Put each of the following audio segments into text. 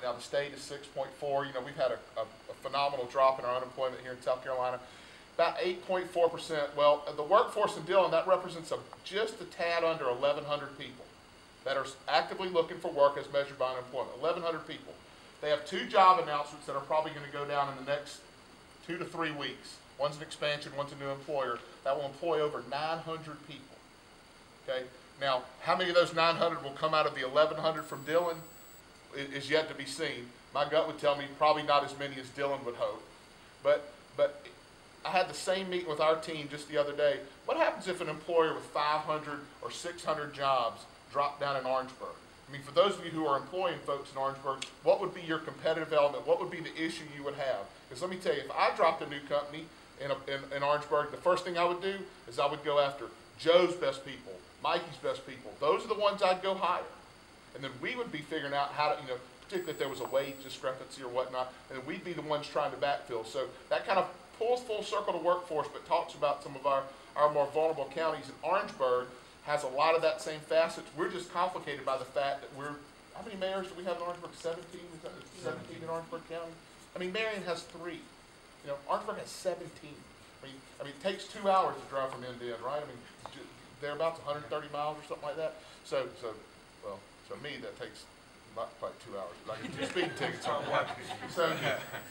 Now the state is 6.4. You know, we've had a phenomenal drop in our unemployment here in South Carolina. About 8.4%. Well, the workforce in Dillon, that represents just a tad under 1,100 people that are actively looking for work as measured by unemployment. 1,100 people. They have 2 job announcements that are probably going to go down in the next 2 to 3 weeks. One's an expansion, one's a new employer. That will employ over 900 people. Okay? Now, how many of those 900 will come out of the 1,100 from Dillon is yet to be seen. My gut would tell me probably not as many as Dillon would hope. But I had the same meeting with our team just the other day. What happens if an employer with 500 or 600 jobs dropped down in Orangeburg? I mean, for those of you who are employing folks in Orangeburg, what would be your competitive element? What would be the issue you would have? Because let me tell you, if I dropped a new company in Orangeburg, the first thing I would do is I would go after Joe's best people, Mikee's best people. Those are the ones I'd go hire. And then we would be figuring out how to, you know, particularly if there was a wage discrepancy or whatnot, and then we'd be the ones trying to backfill. So that kind of pulls full circle to workforce, but talks about some of our more vulnerable counties. And Orangeburg has a lot of that same facets. We're just complicated by the fact that how many mayors do we have in Orangeburg? 17? Is that 17 in Orangeburg County? I mean, Marion has 3. You know, Orangeburg has 17. I mean, it takes 2 hours to drive from end to end, right? I mean, thereabouts 130 miles or something like that. So me, that takes not quite 2 hours. But I get 2 speeding tickets on one. So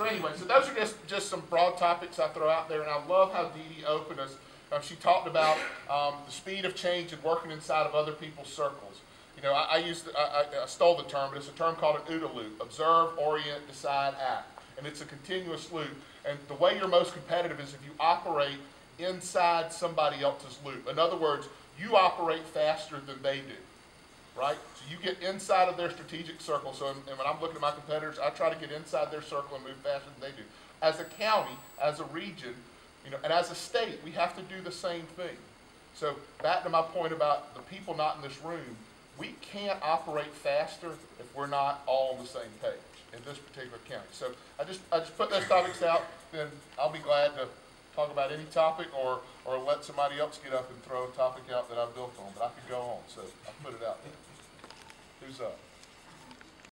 anyway, so those are just some broad topics I throw out there, and I love how Dee Dee opened us. She talked about the speed of change and working inside of other people's circles. You know, I stole the term, but it's a term called an OODA loop: observe, orient, decide, act. And it's a continuous loop. And the way you're most competitive is if you operate inside somebody else's loop. In other words, you operate faster than they do, right? So you get inside of their strategic circle. So and when I'm looking at my competitors, I try to get inside their circle and move faster than they do. As a county, as a region, you know, and as a state, we have to do the same thing. So back to my point about the people not in this room, we can't operate faster if we're not all on the same page in this particular county. So I just put those topics out, then I'll be glad to talk about any topic or let somebody else get up and throw a topic out that I built on, but I could go on, so I put it out there. Who's up?